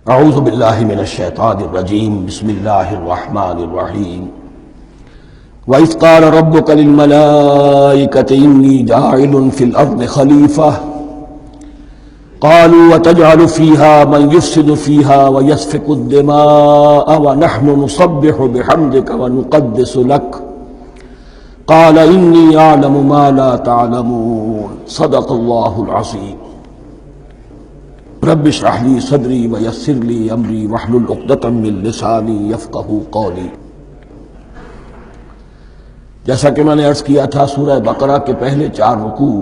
اعوذ باللہ من الشیطان الرجیم بسم اللہ الرحمن الرحیم وَإِذْ قَالَ رَبُّكَ لِلْمَلَائِكَةِ إِنِّي جَاعِلٌ فِي الْأَرْضِ خَلِيفَةً قَالُوا وَتَجْعَلُ فِيهَا مَنْ يُفْسِدُ فِيهَا وَيَسْفِكُ الدِّمَاءَ وَنَحْنُ نُسَبِّحُ بِحَمْدِكَ وَنُقَدِّسُ لَكَ قَالَ إِنِّي أَعْلَمُ مَا لَا تَعْلَمُونَ صدق اللہ العظیم۔ رب اشرح لي صدری ویسر لي امری واحلل عقدۃ من لسانی یفقہوا قولی۔ جیسا کہ میں نے عرض کیا تھا، سورہ بقرہ کے پہلے 4 رکوع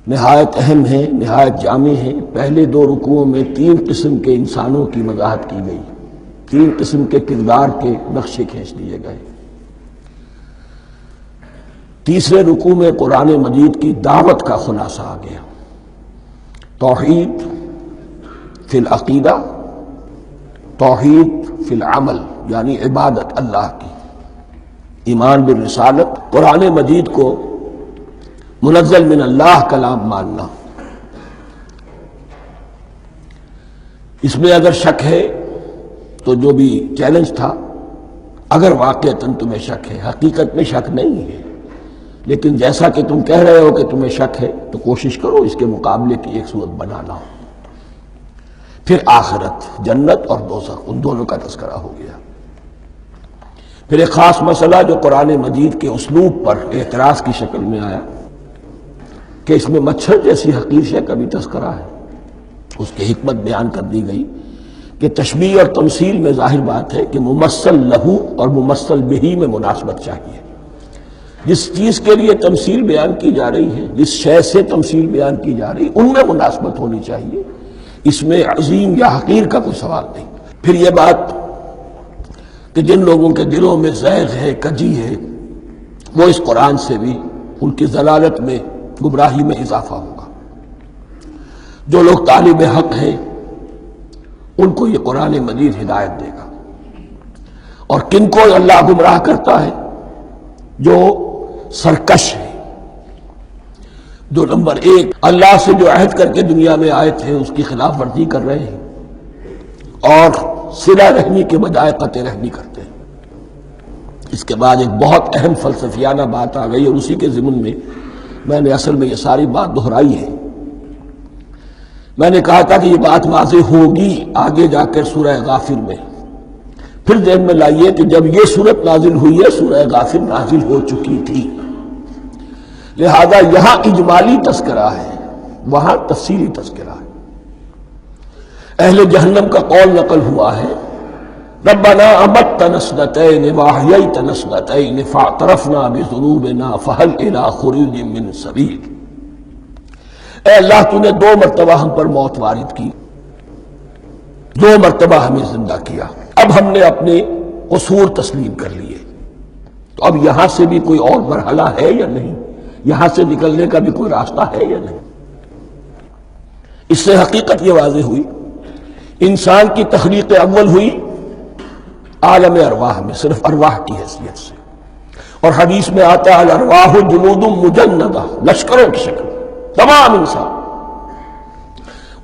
نہایت اہم ہیں، نہایت جامع ہیں۔ پہلے 2 رکوعوں میں 3 قسم کے انسانوں کی وضاحت کی گئی، 3 قسم کے کردار کے نقشے کھینچ دیے گئے۔ تیسرے رکوع میں قرآن مجید کی دعوت کا خلاصہ آ گیا، توحید فی العقیدہ، توحید فی العمل، یعنی عبادت اللہ کی، ایمان بالرسالت، قرآن مجید کو منزل من اللہ کلام ماننا۔ اس میں اگر شک ہے تو جو بھی چیلنج تھا، اگر واقعتاً تمہیں شک ہے، حقیقت میں شک نہیں ہے، لیکن جیسا کہ تم کہہ رہے ہو کہ تمہیں شک ہے تو کوشش کرو اس کے مقابلے کی ایک صورت بنا لاؤ۔ پھر آخرت، جنت اور دوزخ، ان دونوں کا تذکرہ ہو گیا۔ پھر ایک خاص مسئلہ جو قرآن مجید کے اسلوب پر اعتراض کی شکل میں آیا کہ اس میں مچھر جیسی حقیر شے کا بھی تذکرہ ہے، اس کی حکمت بیان کر دی گئی کہ تشبیہ اور تمثیل میں ظاہر بات ہے کہ ممثل لہو اور ممثل بہی میں مناسبت چاہیے۔ جس چیز کے لیے تمثیل بیان کی جا رہی ہے، جس شے سے تمثیل بیان کی جا رہی ہے، ان میں مناسبت ہونی چاہیے، اس میں عظیم یا حقیر کا کوئی سوال نہیں۔ پھر یہ بات کہ جن لوگوں کے دلوں میں زیغ ہے، کجی ہے، وہ اس قرآن سے بھی ان کی ضلالت میں، گمراہی میں اضافہ ہوگا۔ جو لوگ طالب حق ہیں ان کو یہ قرآن مجید ہدایت دے گا، اور کن کو اللہ گمراہ کرتا ہے؟ جو سرکش ہے، جو نمبر 1 اللہ سے جو عہد کر کے دنیا میں آئے تھے اس کی خلاف ورزی کر رہے ہیں اور صلہ رحمی کے بجائے قطع رحمی کرتے ہیں۔ اس کے بعد ایک بہت اہم فلسفیانہ بات آ گئی، اور اسی کے ضمن میں نے اصل میں یہ ساری بات دہرائی ہے۔ میں نے کہا تھا کہ یہ بات واضح ہوگی آگے جا کر سورہ غافر میں۔ پھر ذہن میں لائیے کہ جب یہ صورت نازل ہوئی ہے، سورہ غافر نازل ہو چکی تھی، لہذا یہاں اجمالی تذکرہ ہے، وہاں تفصیلی تذکرہ ہے۔ اہل جہنم کا قول نقل ہوا ہے، ربنا امتنا اثنتین واحییتنا اثنتین فاعترفنا بذنوبنا فہل الی خروج من سبیل۔ اے اللہ، تو نے 2 مرتبہ ہم پر موت وارد کی، 2 مرتبہ ہمیں زندہ کیا، اب ہم نے اپنے قصور تسلیم کر لیے، تو اب یہاں سے بھی کوئی اور مرحلہ ہے یا نہیں؟ یہاں سے نکلنے کا بھی کوئی راستہ ہے یا نہیں؟ اس سے حقیقت یہ واضح ہوئی، انسان کی تخلیق اول ہوئی عالم ارواح میں، صرف ارواح کی حیثیت سے، اور حدیث میں آتا ہے الارواح جنود مجندہ، لشکروں کی شکل، تمام انسان۔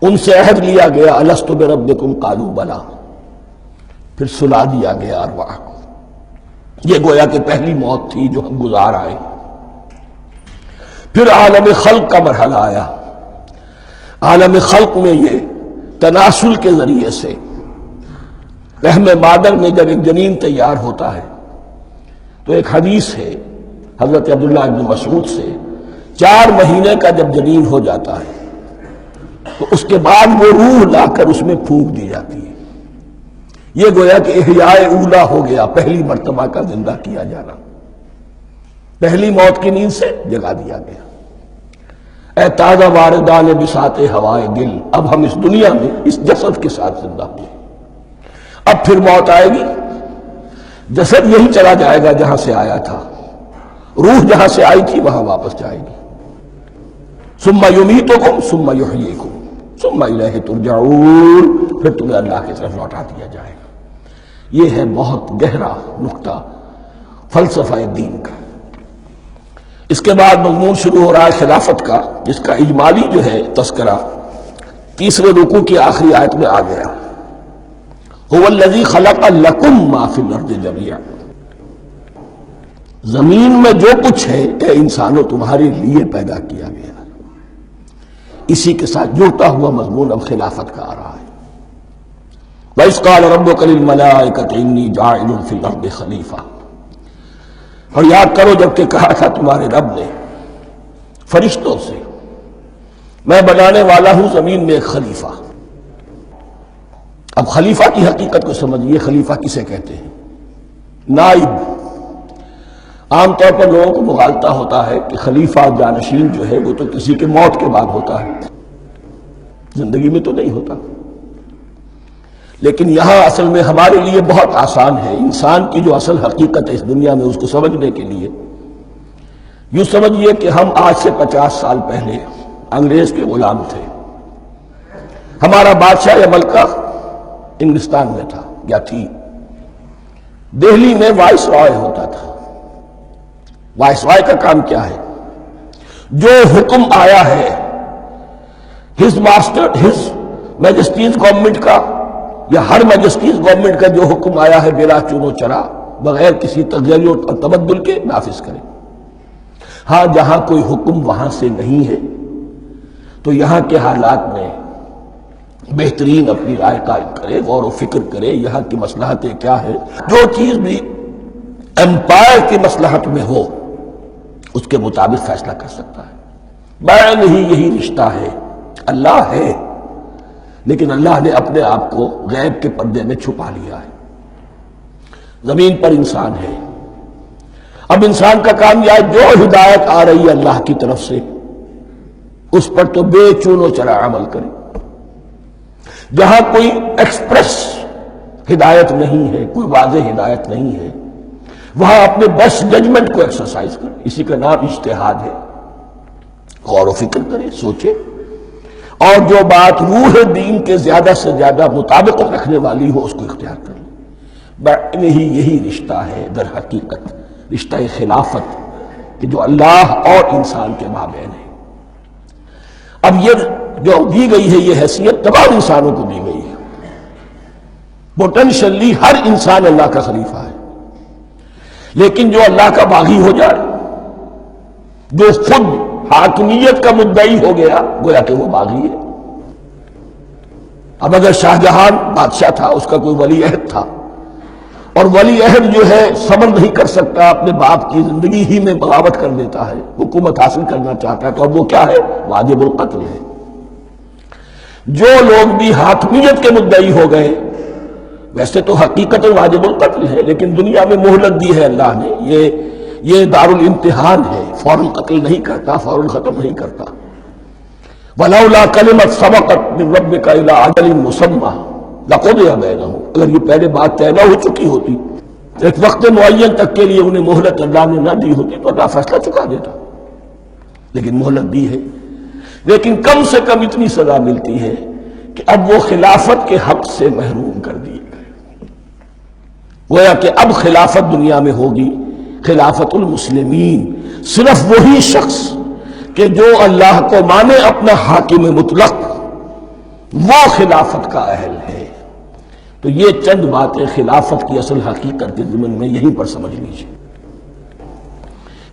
ان سے عہد لیا گیا الست بربکم قالوا بلی، پھر سلا دیا گیا ارواح کو۔ یہ گویا کہ پہلی موت تھی جو ہم گزار آئے۔ پھر عالم خلق کا مرحلہ آیا۔ عالم خلق میں یہ تناسل کے ذریعے سے رحم مادر میں جب ایک جنین تیار ہوتا ہے تو ایک حدیث ہے حضرت عبداللہ ابن مسعود سے، 4 مہینے کا جب جنین ہو جاتا ہے تو اس کے بعد وہ روح لا کر اس میں پھونک دی جاتی ہے۔ یہ گویا کہ احیاء اولا ہو گیا، پہلی مرتبہ کا زندہ کیا جانا، پہلی موت کی نیند سے جگا دیا گیا۔ اے تازہ واردان بساط ہوائے دل، اب ہم اس دنیا میں اس جسد کے ساتھ زندہ ہوئے، اب پھر موت آئے گی، جسد یہی چلا جائے گا جہاں سے آیا تھا، روح جہاں سے آئی تھی وہاں واپس جائے گی۔ ثم یمیتکم ثم یحییکم ثم الیہ ترجعون، پھر تمہیں اللہ کی طرف لوٹا دیا جائے گا۔ یہ ہے بہت گہرا نقطہ فلسفہ دین کا۔ اس کے بعد مضمون شروع ہو رہا ہے خلافت کا، جس کا اجمالی جو ہے تذکرہ تیسرے رکوع کی آخری آیت میں آ گیا، هو الذی خلق لکم ما فی الارض جمیعا، زمین میں جو کچھ ہے کہ انسانوں تمہارے لیے پیدا کیا گیا۔ اسی کے ساتھ جڑتا ہوا مضمون اب خلافت کا آ رہا ہے۔ وَإِذْ قَالَ رَبُّكَ لِلْمَلَائِكَةِ إِنِّي جَاعِلٌ فِي الْأَرْضِ خَلِيفَةً، اور یاد کرو جب کہ کہا تھا تمہارے رب نے فرشتوں سے، میں بنانے والا ہوں زمین میں ایک خلیفہ۔ اب خلیفہ کی حقیقت کو سمجھیے، خلیفہ کسے کہتے ہیں؟ نائب۔ عام طور پر لوگوں کو مغالطہ ہوتا ہے کہ خلیفہ جانشین جو ہے وہ تو کسی کے موت کے بعد ہوتا ہے، زندگی میں تو نہیں ہوتا۔ لیکن یہاں اصل میں ہمارے لیے بہت آسان ہے، انسان کی جو اصل حقیقت ہے اس دنیا میں اس کو سمجھنے کے لیے یوں سمجھیے کہ ہم آج سے 50 سال پہلے انگریز کے غلام تھے، ہمارا بادشاہ یا ملکہ انگلستان میں تھا یا تھی، دہلی میں وائس رائے ہوتا تھا۔ وائس رائے کا کام کیا ہے؟ جو حکم آیا ہے ہز میجسٹیز گورنمنٹ کا یا ہر میجسٹیز گورنمنٹ کا جو حکم آیا ہے بلا چون و چرا، بغیر کسی تغیر اور تبدل کے نافذ کرے۔ ہاں جہاں کوئی حکم وہاں سے نہیں ہے تو یہاں کے حالات میں بہترین اپنی رائے قائم کرے، غور و فکر کرے، یہاں کی مصلحتیں کیا ہے، جو چیز بھی امپائر کی مصلحت میں ہو اس کے مطابق فیصلہ کر سکتا ہے۔ بین ہی یہی رشتہ ہے، اللہ ہے لیکن اللہ نے اپنے آپ کو غیب کے پردے میں چھپا لیا ہے۔ زمین پر انسان ہے، اب انسان کا کام یہ ہے جو ہدایت آ رہی ہے اللہ کی طرف سے اس پر تو بے چون و چرا عمل کرے۔ جہاں کوئی ایکسپریس ہدایت نہیں ہے، کوئی واضح ہدایت نہیں ہے، وہاں اپنے بیسٹ ججمنٹ کو ایکسرسائز کرے، اسی کا نام اجتہاد ہے۔ غور و فکر کرے، سوچے، اور جو بات روح دین کے زیادہ سے زیادہ مطابقت رکھنے والی ہو اس کو اختیار کر لے۔ بین ہی یہی رشتہ ہے در حقیقت، رشتہ خلافت کہ جو اللہ اور انسان کے مابین ہے۔ اب یہ جو دی گئی ہے یہ حیثیت تمام انسانوں کو دی گئی ہے، پوٹینشلی ہر انسان اللہ کا خلیفہ ہے، لیکن جو اللہ کا باغی ہو جائے، جو خود حاکمیت کا مدعی ہو گیا، گویا کہ وہ باغی ہے۔ اب اگر شاہ جہان بادشاہ تھا، اس کا کوئی ولی عہد تھا، اور ولی عہد جو ہے صبر نہیں کر سکتا، اپنے باپ کی زندگی ہی میں بغاوت کر دیتا ہے، حکومت حاصل کرنا چاہتا ہے، تو اب وہ کیا ہے؟ واجب القتل ہے۔ جو لوگ بھی حاکمیت کے مدعی ہو گئے، ویسے تو حقیقت واجب القتل ہے، لیکن دنیا میں مہلت دی ہے اللہ نے، یہ دارالامتحان ہے، فوراً قتل نہیں کرتا، فوراً ختم نہیں کرتا۔ وَلَوْلَا كَلِمَةٌ سَبَقَتْ مِن رَبِّكَ إِلَىٰ أَجَلٍ مُّسَمًّى لَقُضِيَ بَيْنَهُمْ، اگر یہ پہلے بات طے نہ ہو چکی ہوتی، ایک وقت معین تک کے لیے انہیں مہلت اللہ نے نہ دی ہوتی تو اللہ فیصلہ چکا دیتا، لیکن مہلت دی ہے۔ لیکن کم سے کم اتنی سزا ملتی ہے کہ اب وہ خلافت کے حق سے محروم کر دیے گئے، گویا کہ اب خلافت دنیا میں ہوگی خلافت المسلمین، صرف وہی شخص کہ جو اللہ کو مانے اپنا حاکم مطلق، وہ خلافت کا اہل ہے۔ تو یہ چند باتیں خلافت کی اصل حقیقت کے ضمن میں یہیں پر سمجھ لیجیے۔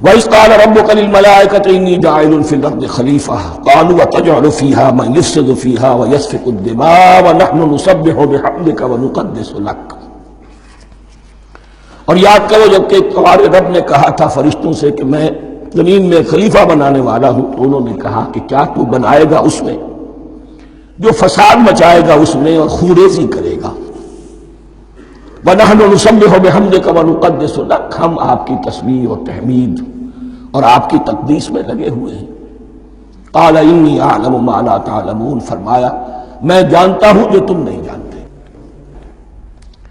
وَإِذْ قَالَ رَبُّكَ لِلْمَلَائِكَةِ إِنِّي جَاعِلٌ فِي الْأَرْضِ خَلِيفَةً قَالُوا أَتَجْعَلُ فِيهَا مَن يُفْسِدُ فِيهَا وَيَسْفِكُ الدِّمَاءَ وَنَحْنُ نُسَبِّحُ بِحَمْدِكَ وَنُقَدِّسُ لَكَ۔ اور یاد کرو جب کہ تمہارے رب نے کہا تھا فرشتوں سے کہ میں زمین میں خلیفہ بنانے والا ہوں، تو انہوں نے کہا کہ کیا تو بنائے گا اس میں جو فساد مچائے گا اس میں اور خوریزی کرے گا۔ وَنَحْنُ نُسَبِّحُ بِحَمْدِكَ وَنُقَدِّسُ لَكَ، ہم آپ کی تسبیح اور تحمید اور آپ کی تقدیس میں لگے ہوئے ہیں۔ قَالَ إِنِّي أَعْلَمُ مَا لَا تَعْلَمُونَ، فرمایا میں جانتا ہوں جو تم نہیں جانتے۔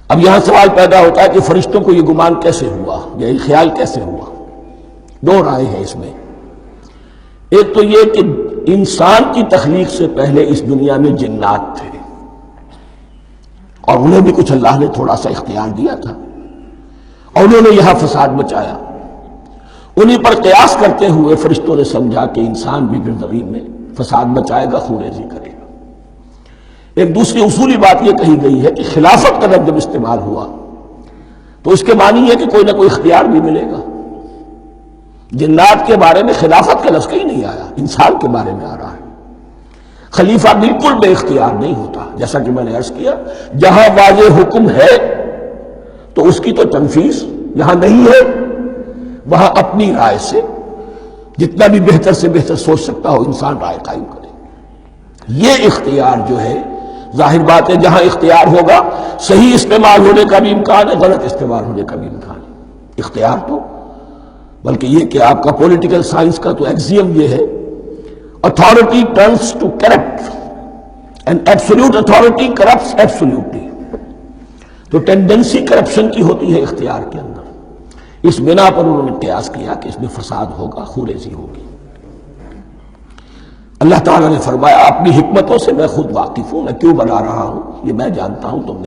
اب یہاں سوال پیدا ہوتا ہے کہ فرشتوں کو یہ گمان کیسے ہوا، یہ خیال کیسے ہوا؟ دو رائے ہیں اس میں۔ ایک تو یہ کہ انسان کی تخلیق سے پہلے اس دنیا میں جنات تھے، اور انہیں بھی کچھ اللہ نے تھوڑا سا اختیار دیا تھا، اور انہوں نے یہاں فساد مچایا۔ انہی پر قیاس کرتے ہوئے فرشتوں نے سمجھا کہ انسان بھی زمین میں فساد مچائے گا، خوریزی کرے گا۔ ایک دوسری اصولی بات یہ کہی گئی ہے کہ خلافت کا لفظ جب استعمال ہوا تو اس کے معنی ہے کہ کوئی نہ کوئی اختیار بھی ملے گا. جنات کے بارے میں خلافت کا لفظ کہیں نہیں آیا، انسان کے بارے میں آ رہا ہے. خلیفہ بالکل بے اختیار نہیں ہوتا، جیسا کہ میں نے عرض کیا جہاں واضح حکم ہے تو اس کی تو تنفیذ، جہاں نہیں ہے وہاں اپنی رائے سے جتنا بھی بہتر سے بہتر سوچ سکتا ہو انسان رائے قائم کرے. یہ اختیار جو ہے ظاہر بات ہے جہاں اختیار ہوگا صحیح استعمال ہونے کا بھی امکان ہے، غلط استعمال ہونے کا بھی امکان ہے. اختیار تو بلکہ یہ کہ آپ کا پولیٹیکل سائنس کا تو ایکسیم یہ ہے authority turns to corrupt and absolute authority corrupts absolutely. تو ٹینڈنسی کرپشن کی ہوتی ہے اختیار کے اندر. اس بنا پر انہوں نے قیاس کیا کہ اس میں فساد ہوگا، خوریزی ہوگی. اللہ تعالیٰ نے فرمایا اپنی حکمتوں سے میں خود واقف ہوں، میں کیوں بنا رہا ہوں یہ میں جانتا ہوں، تم